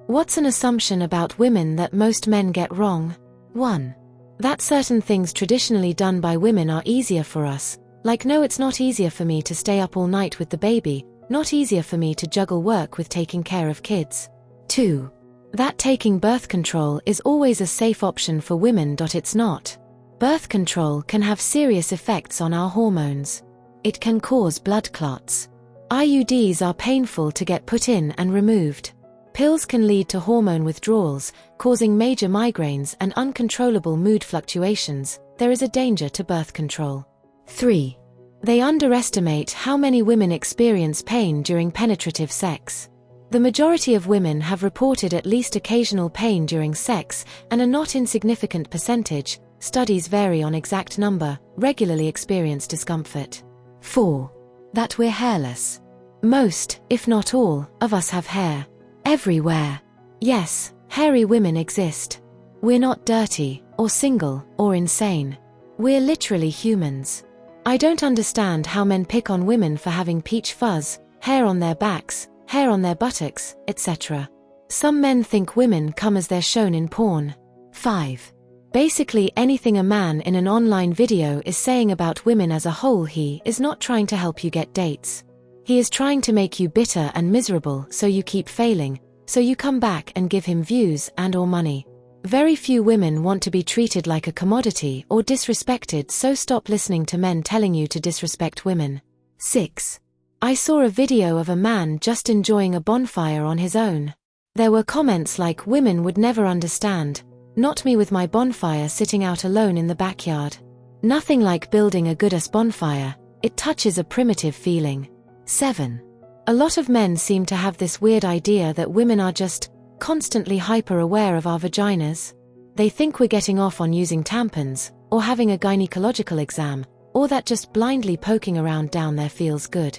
What's an assumption about women that most men get wrong? 1. That certain things traditionally done by women are easier for us. Like, no, it's not easier for me to stay up all night with the baby, not easier for me to juggle work with taking care of kids. 2. That taking birth control is always a safe option for women. It's not. Birth control can have serious effects on our hormones. It can cause blood clots. IUDs are painful to get put in and removed. Pills can lead to hormone withdrawals, causing major migraines and uncontrollable mood fluctuations. There is a danger to birth control. 3. They underestimate how many women experience pain during penetrative sex. The majority of women have reported at least occasional pain during sex, and a not insignificant percentage, studies vary on exact number, regularly experience discomfort. 4. That we're hairless. Most, if not all, of us have hair. Everywhere. Yes, hairy women exist. We're not dirty, or single, or insane. We're literally humans. I don't understand how men pick on women for having peach fuzz, hair on their backs, hair on their buttocks, etc. Some men think women come as they're shown in porn. 5. Basically anything a man in an online video is saying about women as a whole, he is not trying to help you get dates. He is trying to make you bitter and miserable so you keep failing, so you come back and give him views and/or money. Very few women want to be treated like a commodity or disrespected, so stop listening to men telling you to disrespect women. 6. I saw a video of a man just enjoying a bonfire on his own. There were comments like, women would never understand. Not me with my bonfire sitting out alone in the backyard. Nothing like building a good-ass bonfire. It touches a primitive feeling. 7. A lot of men seem to have this weird idea that women are just constantly hyper-aware of our vaginas. They think we're getting off on using tampons, or having a gynecological exam, or that just blindly poking around down there feels good.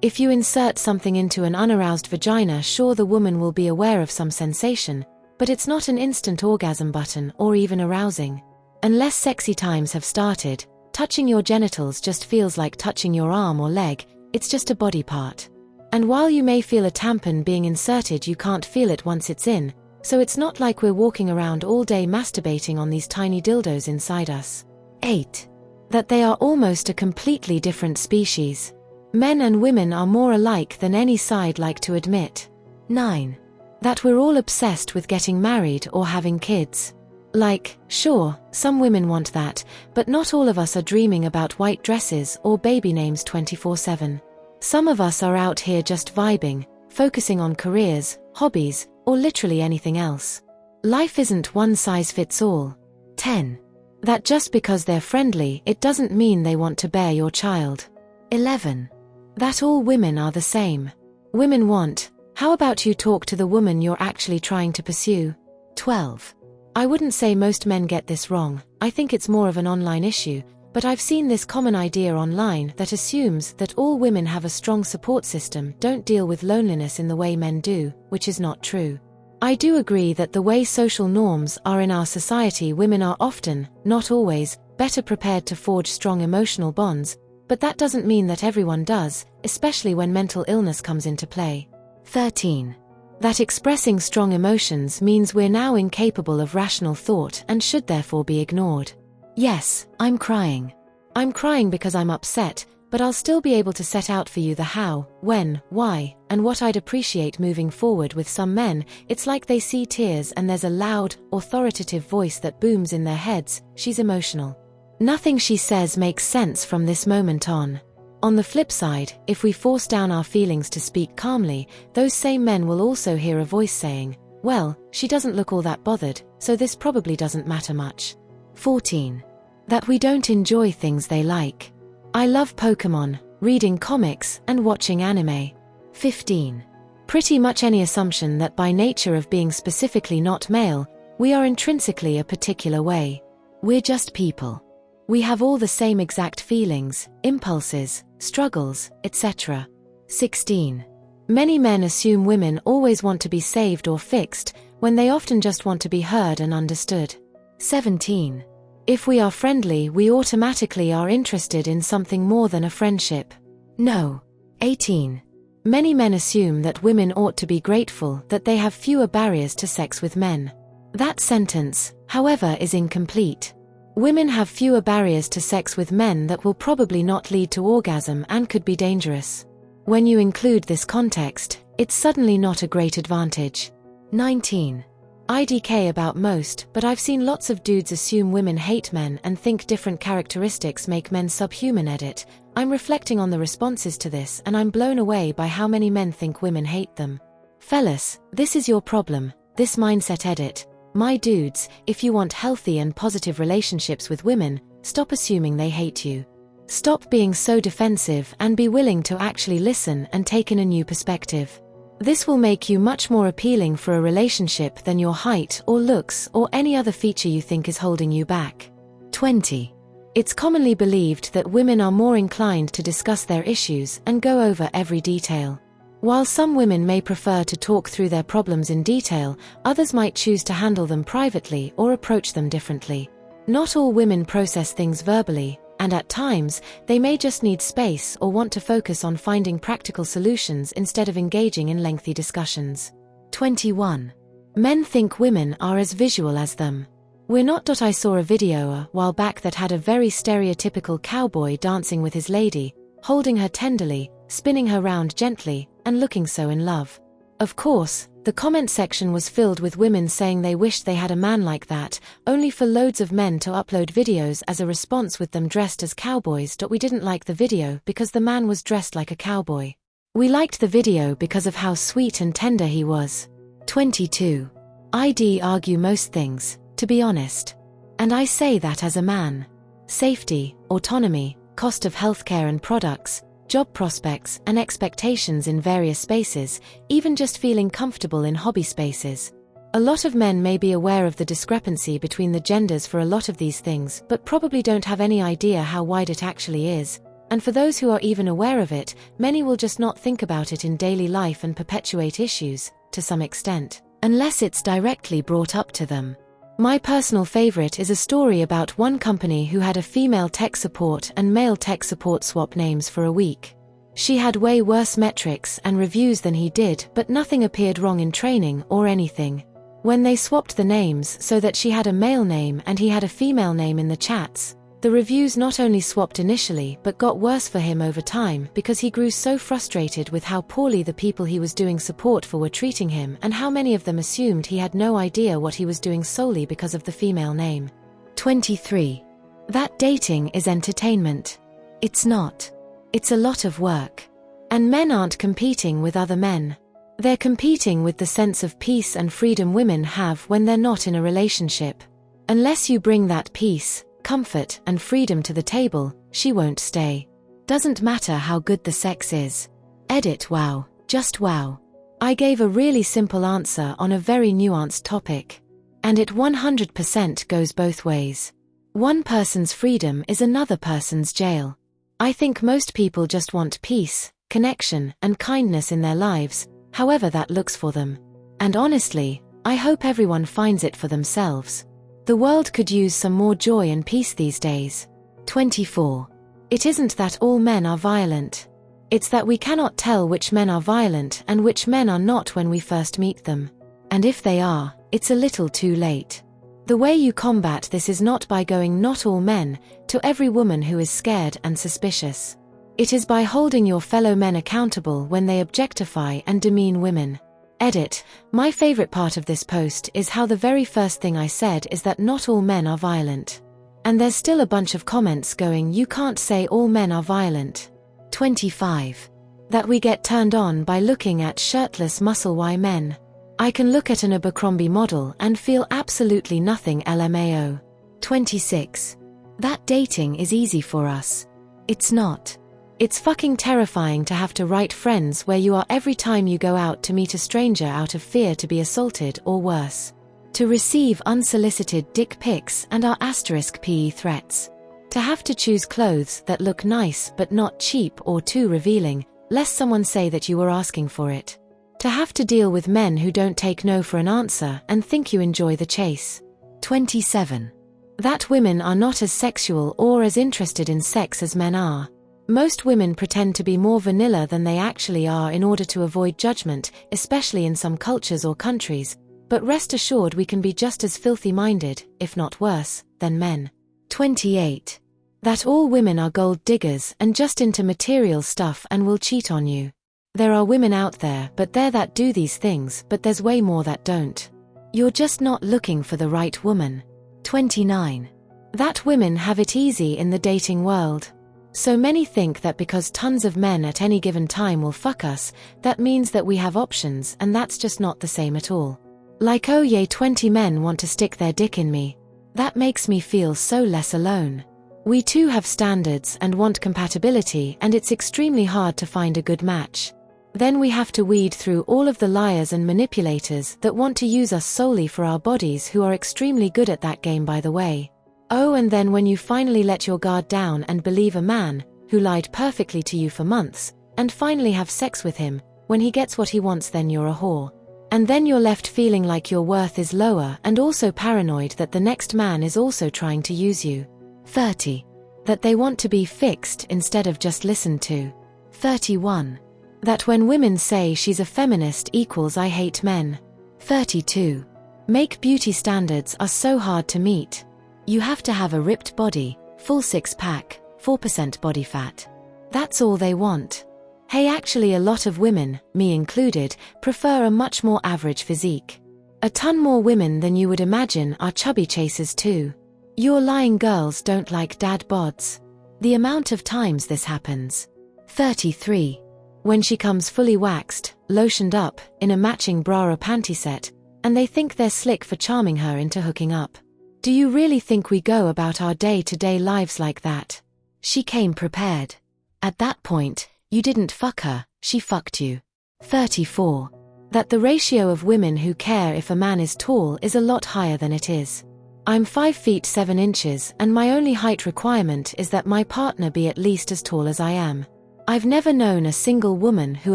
If you insert something into an unaroused vagina, sure, the woman will be aware of some sensation, but it's not an instant orgasm button or even arousing. Unless sexy times have started, touching your genitals just feels like touching your arm or leg. It's just a body part. And while you may feel a tampon being inserted, you can't feel it once it's in, so it's not like we're walking around all day masturbating on these tiny dildos inside us. 8. That they are almost a completely different species. Men and women are more alike than any side like to admit. 9. That we're all obsessed with getting married or having kids. Like, sure, some women want that, but not all of us are dreaming about white dresses or baby names 24/7. Some of us are out here just vibing, focusing on careers, hobbies, or literally anything else. Life isn't one size fits all. 10. That just because they're friendly, it doesn't mean they want to bear your child. 11. That all women are the same. Women want, how about you talk to the woman you're actually trying to pursue? 12. I wouldn't say most men get this wrong. I think it's more of an online issue, but I've seen this common idea online that assumes that all women have a strong support system, don't deal with loneliness in the way men do, which is not true. I do agree that the way social norms are in our society, women are often, not always, better prepared to forge strong emotional bonds, but that doesn't mean that everyone does, especially when mental illness comes into play. 13. That expressing strong emotions means we're now incapable of rational thought and should therefore be ignored. Yes, I'm crying. I'm crying because I'm upset, but I'll still be able to set out for you the how, when, why, and what I'd appreciate moving forward. With some men, it's like they see tears and there's a loud, authoritative voice that booms in their heads, she's emotional. Nothing she says makes sense from this moment on. On the flip side, if we force down our feelings to speak calmly, those same men will also hear a voice saying, well, she doesn't look all that bothered, so this probably doesn't matter much. 14. That we don't enjoy things they like. I love Pokemon, reading comics, and watching anime. 15. Pretty much any assumption that by nature of being specifically not male, we are intrinsically a particular way. We're just people. We have all the same exact feelings, impulses, struggles, etc. 16. Many men assume women always want to be saved or fixed, when they often just want to be heard and understood. 17. If we are friendly, we automatically are interested in something more than a friendship. No. 18. Many men assume that women ought to be grateful that they have fewer barriers to sex with men. That sentence, however, is incomplete. Women have fewer barriers to sex with men that will probably not lead to orgasm and could be dangerous. When you include this context, it's suddenly not a great advantage. 19. IDK about most, but I've seen lots of dudes assume women hate men and think different characteristics make men subhuman. Edit. I'm reflecting on the responses to this and I'm blown away by how many men think women hate them. Fellas, this is your problem, this mindset. Edit. My dudes, if you want healthy and positive relationships with women, stop assuming they hate you. Stop being so defensive and be willing to actually listen and take in a new perspective. This will make you much more appealing for a relationship than your height or looks or any other feature you think is holding you back. 20. It's commonly believed that women are more inclined to discuss their issues and go over every detail. While some women may prefer to talk through their problems in detail, others might choose to handle them privately or approach them differently. Not all women process things verbally, and at times, they may just need space or want to focus on finding practical solutions instead of engaging in lengthy discussions. 21. Men think women are as visual as them. We're not. I saw a video a while back that had a very stereotypical cowboy dancing with his lady, holding her tenderly, spinning her round gently, and looking so in love. Of course, the comment section was filled with women saying they wished they had a man like that, only for loads of men to upload videos as a response with them dressed as cowboys. We didn't like the video because the man was dressed like a cowboy. We liked the video because of how sweet and tender he was. 22. I'd argue most things, to be honest. And I say that as a man. Safety, autonomy, cost of healthcare and products, job prospects and expectations in various spaces, even just feeling comfortable in hobby spaces. A lot of men may be aware of the discrepancy between the genders for a lot of these things, but probably don't have any idea how wide it actually is. And for those who are even aware of it, many will just not think about it in daily life and perpetuate issues, to some extent, unless it's directly brought up to them. My personal favorite is a story about one company who had a female tech support and male tech support swap names for a week. She had way worse metrics and reviews than he did, but nothing appeared wrong in training or anything. When they swapped the names so that she had a male name and he had a female name in the chats, the reviews not only swapped initially but got worse for him over time because he grew so frustrated with how poorly the people he was doing support for were treating him and how many of them assumed he had no idea what he was doing solely because of the female name. 23. That dating is entertainment. It's not. It's a lot of work. And men aren't competing with other men. They're competing with the sense of peace and freedom women have when they're not in a relationship. Unless you bring that peace, comfort, and freedom to the table, she won't stay. Doesn't matter how good the sex is. Edit. Wow. Just wow. I gave a really simple answer on a very nuanced topic. And it 100% goes both ways. One person's freedom is another person's jail. I think most people just want peace, connection, and kindness in their lives, however that looks for them. And honestly, I hope everyone finds it for themselves. The world could use some more joy and peace these days. 24. It isn't that all men are violent. It's that we cannot tell which men are violent and which men are not when we first meet them. And if they are, it's a little too late. The way you combat this is not by going not all men to every woman who is scared and suspicious. It is by holding your fellow men accountable when they objectify and demean women. Edit. My favorite part of this post is how the very first thing I said is that not all men are violent. And there's still a bunch of comments going you can't say all men are violent. 25. That we get turned on by looking at shirtless muscle-y men. I can look at an Abercrombie model and feel absolutely nothing LMAO. 26. That dating is easy for us. It's not. It's fucking terrifying to have to write friends where you are every time you go out to meet a stranger out of fear to be assaulted or worse. To receive unsolicited dick pics and our *PE threats. To have to choose clothes that look nice but not cheap or too revealing, lest someone say that you were asking for it. To have to deal with men who don't take no for an answer and think you enjoy the chase. 27. That women are not as sexual or as interested in sex as men are. Most women pretend to be more vanilla than they actually are in order to avoid judgment, especially in some cultures or countries, but rest assured we can be just as filthy-minded, if not worse, than men. 28. That all women are gold diggers and just into material stuff and will cheat on you. There are women out there that do these things, but there's way more that don't. You're just not looking for the right woman. 29. That women have it easy in the dating world. So many think that because tons of men at any given time will fuck us, that means that we have options, and that's just not the same at all. Like, oh yeah, 20 men want to stick their dick in me. That makes me feel so less alone. We too have standards and want compatibility, and it's extremely hard to find a good match. Then we have to weed through all of the liars and manipulators that want to use us solely for our bodies, who are extremely good at that game, by the way. Oh, and then when you finally let your guard down and believe a man, who lied perfectly to you for months, and finally have sex with him, when he gets what he wants, then you're a whore. And then you're left feeling like your worth is lower and also paranoid that the next man is also trying to use you. 30. That they want to be fixed instead of just listened to. 31. That when women say she's a feminist equals I hate men. 32. Make beauty standards are so hard to meet. You have to have a ripped body, full six-pack, 4% body fat. That's all they want. Hey, actually a lot of women, me included, prefer a much more average physique. A ton more women than you would imagine are chubby chasers too. Your lying girls don't like dad bods. The amount of times this happens. 33. When she comes fully waxed, lotioned up, in a matching bra or panty set, and they think they're slick for charming her into hooking up. Do you really think we go about our day-to-day lives like that? She came prepared. At that point, you didn't fuck her, she fucked you. 34. That the ratio of women who care if a man is tall is a lot higher than it is. I'm 5 feet 7 inches and my only height requirement is that my partner be at least as tall as I am. I've never known a single woman who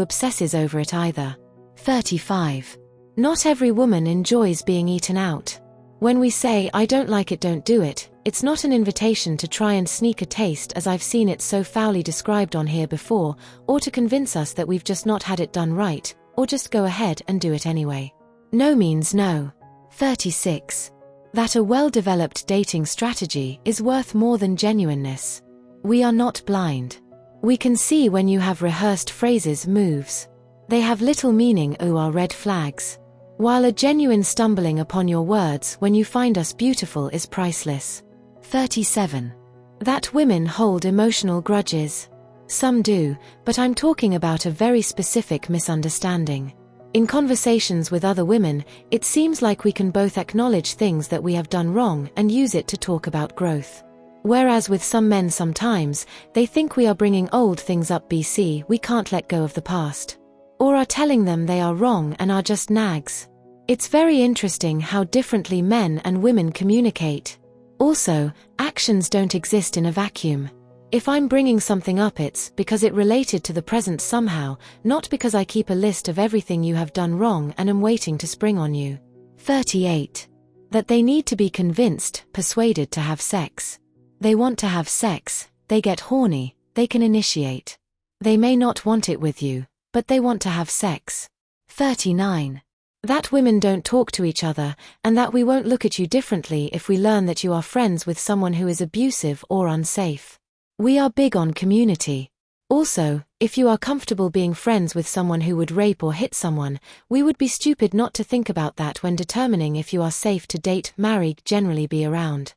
obsesses over it either. 35. Not every woman enjoys being eaten out. When we say I don't like it, don't do it, it's not an invitation to try and sneak a taste, as I've seen it so foully described on here before, or to convince us that we've just not had it done right, or just go ahead and do it anyway. No means no. 36. That a well-developed dating strategy is worth more than genuineness. We are not blind. We can see when you have rehearsed phrases, moves. They have little meaning or are red flags. While a genuine stumbling upon your words when you find us beautiful is priceless. 37. That women hold emotional grudges. Some do, but I'm talking about a very specific misunderstanding. In conversations with other women, it seems like we can both acknowledge things that we have done wrong and use it to talk about growth. Whereas with some men sometimes, they think we are bringing old things up BC, we can't let go of the past. Or are telling them they are wrong and are just nags. It's very interesting how differently men and women communicate. Also, actions don't exist in a vacuum. If I'm bringing something up, it's because it related to the present somehow, not because I keep a list of everything you have done wrong and am waiting to spring on you. 38. That they need to be convinced, persuaded to have sex. They want to have sex, they get horny, they can initiate. They may not want it with you, but they want to have sex. 39. That women don't talk to each other, and that we won't look at you differently if we learn that you are friends with someone who is abusive or unsafe. We are big on community. Also, if you are comfortable being friends with someone who would rape or hit someone, we would be stupid not to think about that when determining if you are safe to date, marry, generally be around.